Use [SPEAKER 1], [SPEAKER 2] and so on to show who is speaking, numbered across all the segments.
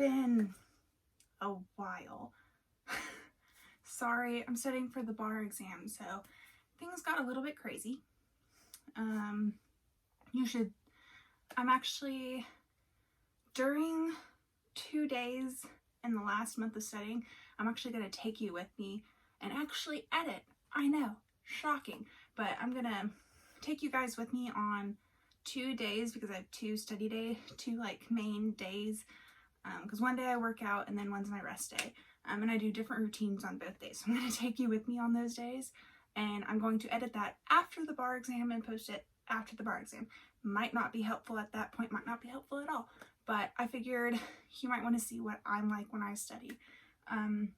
[SPEAKER 1] been a while. Sorry, I'm studying for the bar exam, so things got a little bit crazy. I'm actually, during 2 days in the last month of studying, I'm actually going to take you with me and actually edit. I know, shocking, but I'm going to take you guys with me on 2 days because I have 2 like main days, because one day I work out and then one's my rest day, and I do different routines on both days. So I'm going to take you with me on those days, and I'm going to edit that after the bar exam and post it after the bar exam. Might not be helpful at that point, might not be helpful at all, but I figured you might want to see what I'm like when I study. And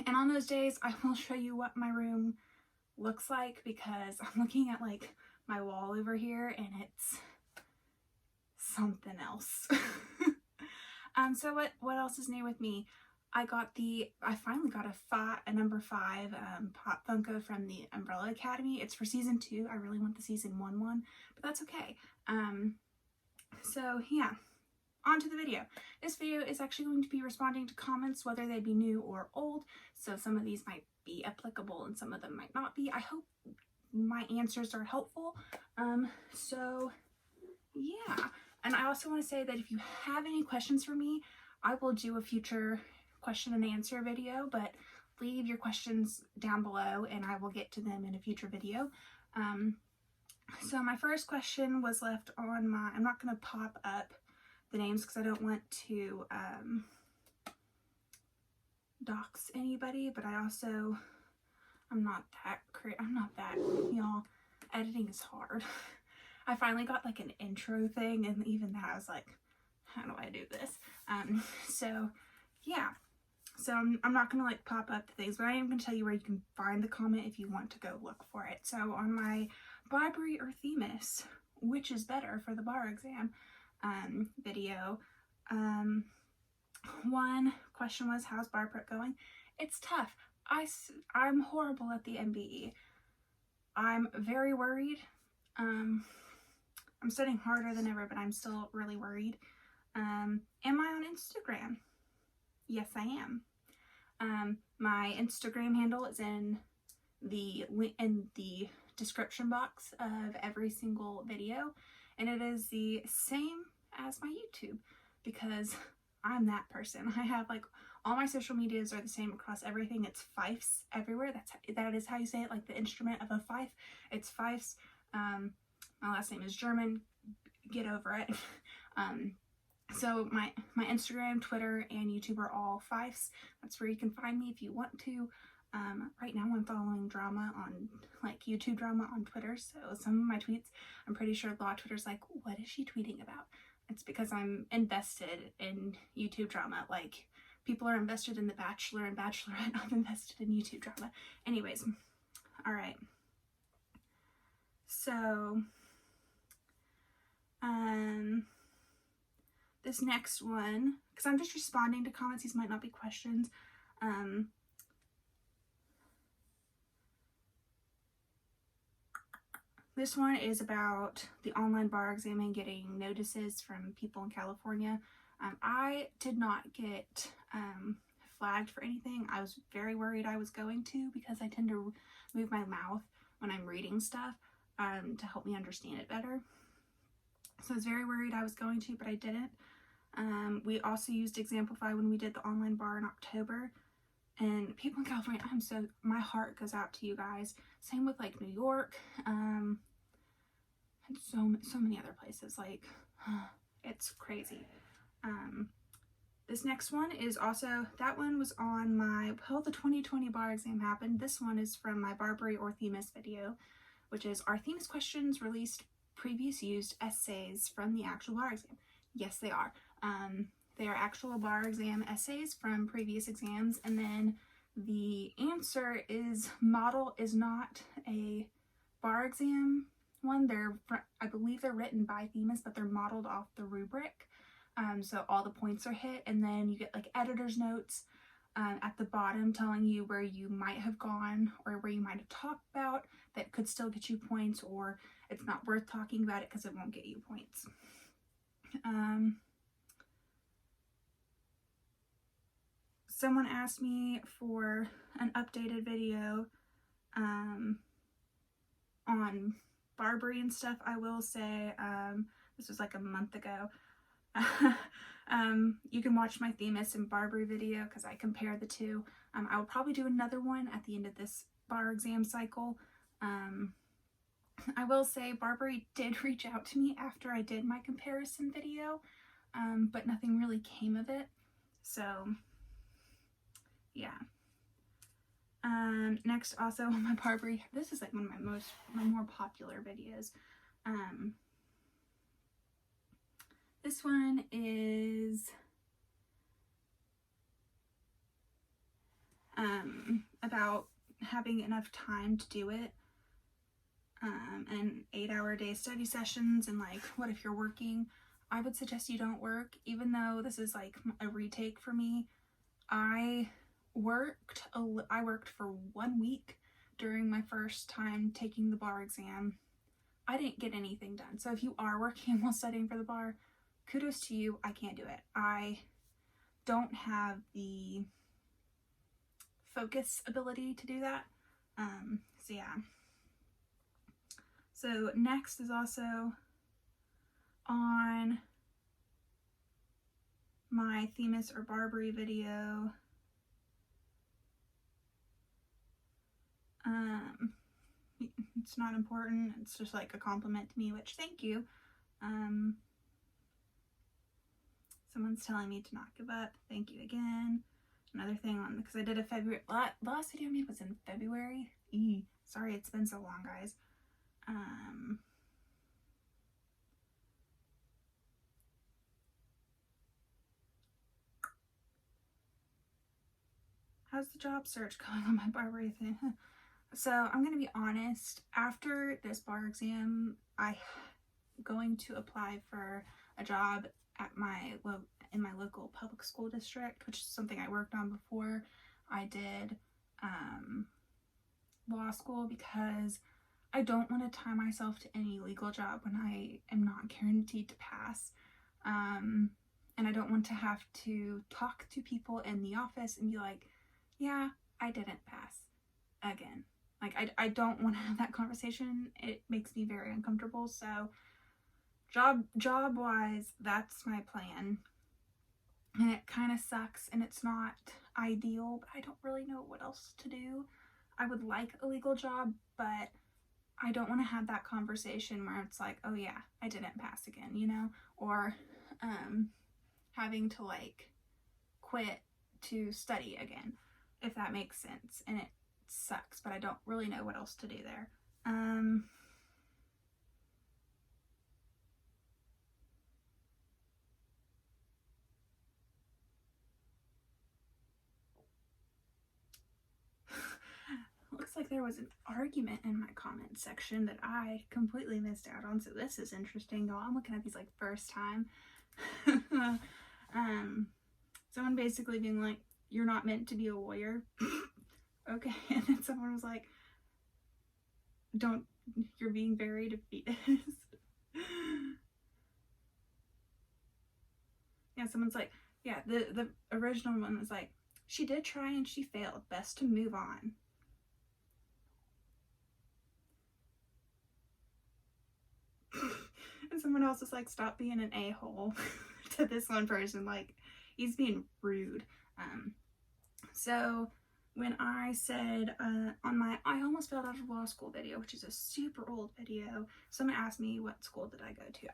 [SPEAKER 1] on those days, I will show you what my room looks like, because I'm looking at like my wall over here and it's something else. So what else is new with me? I finally got a number 5 Pop Funko from the Umbrella Academy. It's for season 2. I really want the season 1 one, but that's okay. So yeah, on to the video. This video is actually going to be responding to comments, whether they be new or old. So some of these might be applicable and some of them might not be. I hope my answers are helpful. So yeah, and I also want to say that if you have any questions for me, I will do a future question and answer video, but leave your questions down below and I will get to them in a future video. So my first question was left on I'm not going to pop up the names because I don't want to dox anybody, but I'm not that, y'all, editing is hard. I finally got like an intro thing, and even that I was like, how do I do this? So yeah, so I'm not gonna like pop up the things, but I am gonna tell you where you can find the comment if you want to go look for it. So on my Barbary or pfieffs, which is better for the bar exam video, one question was, how's bar prep going? It's tough. I'm horrible at the MBE. I'm very worried. I'm studying harder than ever, but I'm still really worried. Am I on Instagram? Yes, I am. My Instagram handle is in the description box of every single video, and it is the same as my YouTube, because I'm that person. I have like all my social medias are the same across everything. It's pfieffs everywhere. That is how you say it, like the instrument of a fife. It's pfieffs. My last name is German. Get over it. So my Instagram, Twitter, and YouTube are all pfieffs. That's where you can find me if you want to. Right now I'm following drama on, like, YouTube drama on Twitter, so some of my tweets, I'm pretty sure a lot of Twitter's like, what is she tweeting about? It's because I'm invested in YouTube drama. Like, people are invested in The Bachelor and Bachelorette. I'm invested in YouTube drama. Anyways, alright. So, this next one, because I'm just responding to comments, these might not be questions. This one is about the online bar exam and getting notices from people in California. I did not get flagged for anything. I was very worried I was going to, because I tend to move my mouth when I'm reading stuff to help me understand it better. So I was very worried I was going to, but I didn't. We also used Exemplify when we did the online bar in October. And people in California, my heart goes out to you guys. Same with like New York, and so many other places. Like, it's crazy. This next one is also, that one was on my, well, the 2020 bar exam happened. This one is from my Barbary or pfieffs video, which is, are pfieffs questions released previous used essays from the actual bar exam? Yes, they are. They are actual bar exam essays from previous exams, and then the answer is not a bar exam one. I believe they're written by pfieffs, but they're modeled off the rubric. So all the points are hit, and then you get like editor's notes at the bottom telling you where you might have gone or where you might have talked about that could still get you points, or it's not worth talking about it because it won't get you points. someone asked me for an updated video on Barbary and stuff. I will say, this was like a month ago. You can watch my pfieffs and Barbary video because I compare the two. I will probably do another one at the end of this bar exam cycle. I will say Barbary did reach out to me after I did my comparison video, but nothing really came of it. So yeah. Next, also on my Barbary, this is like one of my more popular videos. This one is about having enough time to do it, and 8-hour day study sessions, and like, what if you're working? I would suggest you don't work, even though this is like a retake for me. I worked for 1 week during my first time taking the bar exam. I didn't get anything done. So if you are working while studying for the bar, kudos to you. I can't do it. I don't have the focus ability to do that. So yeah. So next is also on my pfieffs or Barbary video. It's not important. It's just like a compliment to me, which thank you. Someone's telling me to not give up. Thank you again. Another thing on, because I did a February, last video I made was in February. Sorry, it's been so long, guys. How's the job search going on my Barbary thing? So I'm gonna be honest, after this bar exam, I'm going to apply for a job at in my local public school district, which is something I worked on before I did law school, because I don't want to tie myself to any legal job when I am not guaranteed to pass. And I don't want to have to talk to people in the office and be like, yeah, I didn't pass again. Like, I don't want to have that conversation. It makes me very uncomfortable. So job wise, that's my plan. And it kind of sucks and it's not ideal, but I don't really know what else to do. I would like a legal job, but I don't want to have that conversation where it's like, oh yeah, I didn't pass again, you know? Or having to like quit to study again, if that makes sense. And it sucks, but I don't really know what else to do there. Looks like there was an argument in my comment section that I completely missed out on, so this is interesting, y'all. I'm looking at these like first time. Someone basically being like, you're not meant to be a lawyer. Okay. And then someone was like, you're being very defeatist. Yeah, someone's like, yeah, the original one was like, she did try and she failed, best to move on. And someone else is like, stop being an a-hole to this one person, like, he's being rude. So when I said on my I almost failed out of law school video, which is a super old video, someone asked me what school did I go to.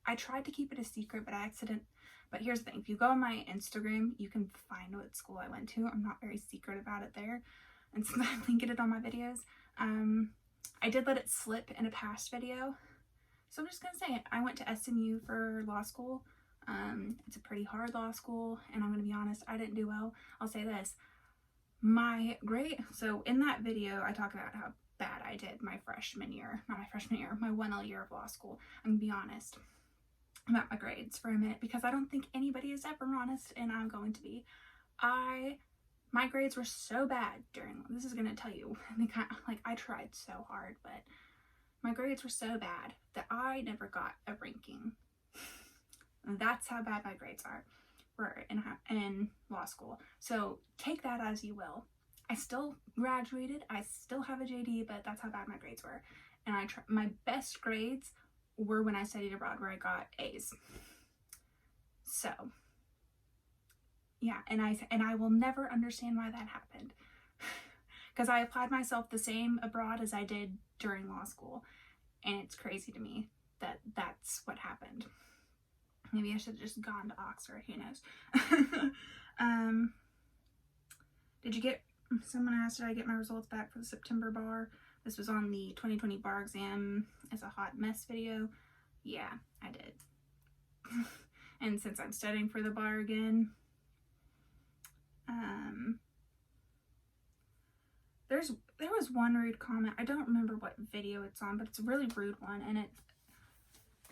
[SPEAKER 1] I tried to keep it a secret, but here's the thing, if you go on my Instagram, you can find what school I went to. I'm not very secret about it there, and since I'm linking it on my videos, I did let it slip in a past video, so I'm just gonna say it. I went to SMU for law school. It's a pretty hard law my and I'm gonna be honest, I didn't do well. I'll say this, my grade, so in that video I talk about how bad I did my freshman year, not my freshman year, my 1L year of law school. I'm gonna be honest about my grades for a minute, because I don't think anybody is ever honest, and I'm going to be. My grades were so bad during, this is gonna tell you, I tried so hard, but my grades were so bad that I never got a ranking. That's how bad my grades are. were in law school. So take that as you will. I still graduated. I still have a JD, but that's how bad my grades were. And my best grades were when I studied abroad, where I got A's. So yeah, and I will never understand why that happened, because I applied myself the same abroad as I did during law school, and it's crazy to me that that's what happened. Maybe I should have just gone to Oxford, who knows. Someone asked, did I get my results back for the September bar? This was on the 2020 bar exam as a hot mess video. Yeah, I did. And since I'm studying for the bar again, there was one rude comment. I don't remember what video it's on, but it's a really rude one, and it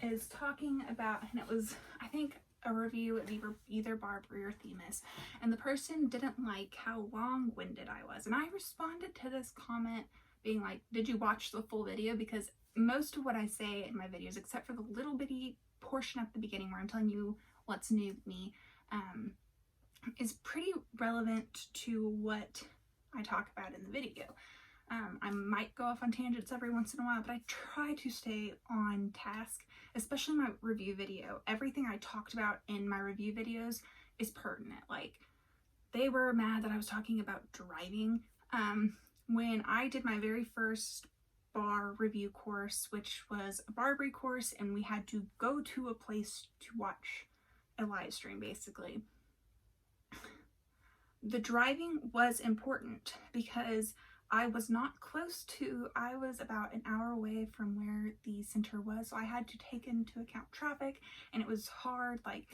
[SPEAKER 1] is talking about, and it was, I think, a review of either Barbary or pfieffs, and the person didn't like how long-winded I was, and I responded to this comment being like, did you watch the full video? Because most of what I say in my videos, except for the little bitty portion at the beginning where I'm telling you what's new with me, is pretty relevant to what I talk about in the video. I might go off on tangents every once in a while, but I try to stay on task, especially my review video. Everything I talked about in my review videos is pertinent. Like, they were mad that I was talking about driving. When I did my very first bar review course, which was a Barbary course, and we had to go to a place to watch a live stream, basically. The driving was important because I was not close to, I was about an hour away from where the center was, so I had to take into account traffic, and it was hard. Like,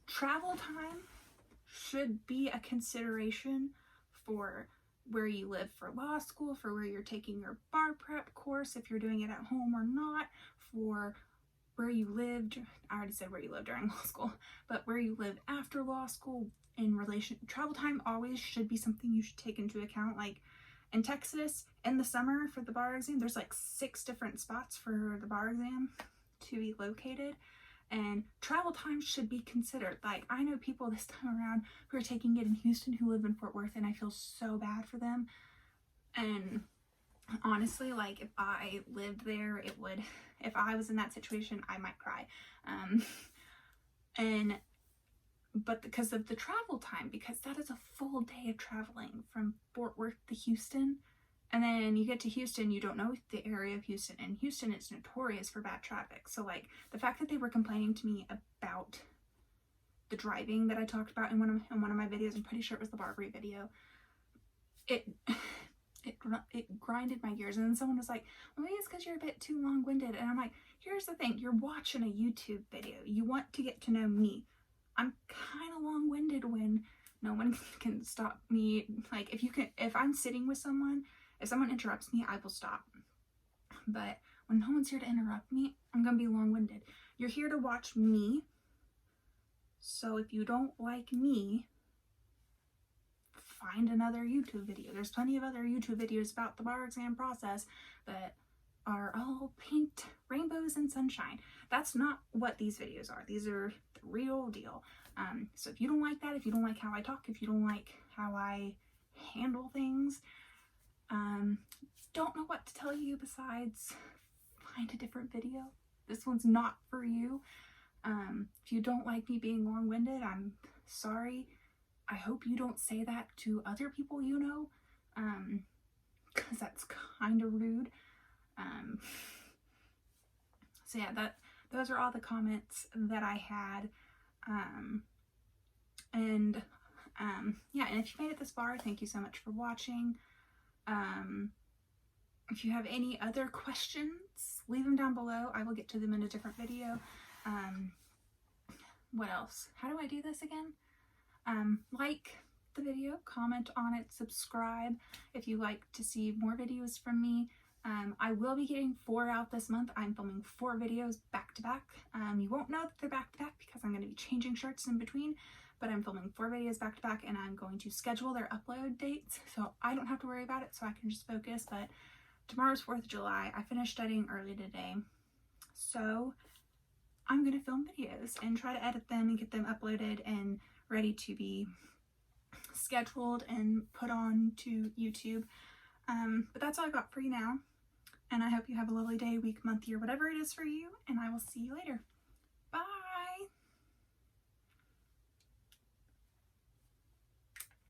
[SPEAKER 1] travel time should be a consideration for where you live for law school, for where you're taking your bar prep course, if you're doing it at home or not, for where you lived. I already said where you lived during law school, but where you live after law school. In relation, travel time always should be something you should take into account. Like in Texas, in the summer for the bar exam, there's like 6 different spots for the bar exam to be located, and travel time should be considered. Like, I know people this time around who are taking it in Houston who live in Fort Worth, and I feel so bad for them. And honestly, like, if I lived there, if I was in that situation, I might cry. But because of the travel time, because that is a full day of traveling from Fort Worth to Houston, and then you get to Houston, you don't know the area of Houston, and Houston is notorious for bad traffic. So, like, the fact that they were complaining to me about the driving that I talked about in one of my videos, I'm pretty sure it was the Barbary video, it grinded my gears. And then someone was like, well, maybe it's because you're a bit too long-winded. And I'm like, here's the thing, you're watching a YouTube video, you want to get to know me. I'm kind of long-winded when no one can stop me. Like, if I'm sitting with someone, if someone interrupts me, I will stop. But when no one's here to interrupt me, I'm gonna be long-winded. You're here to watch me, so if you don't like me, find another YouTube video. There's plenty of other YouTube videos about the bar exam process that are all paint rainbows and sunshine. That's not what these videos are. These are the real deal. So if you don't like that, if you don't like how I talk, if you don't like how I handle things, don't know what to tell you besides find a different video. This one's not for you. If you don't like me being long-winded, I'm sorry. I hope you don't say that to other people you know, because that's kind of rude. So yeah, those are all the comments that I had. Yeah, and if you made it this far, thank you so much for watching. If you have any other questions, leave them down below. I will get to them in a different video. What else? How do I do this again? Like the video, comment on it, subscribe if you like to see more videos from me. I will be getting 4 out this month. I'm filming 4 videos back to back. You won't know that they're back to back because I'm going to be changing shirts in between, but I'm filming 4 videos back to back, and I'm going to schedule their upload dates so I don't have to worry about it, so I can just focus. But tomorrow's 4th of July. I finished studying early today, so I'm going to film videos and try to edit them and get them uploaded and ready to be scheduled and put on to YouTube. But that's all I got for you now. And I hope you have a lovely day, week, month, year, whatever it is for you. And I will see you later.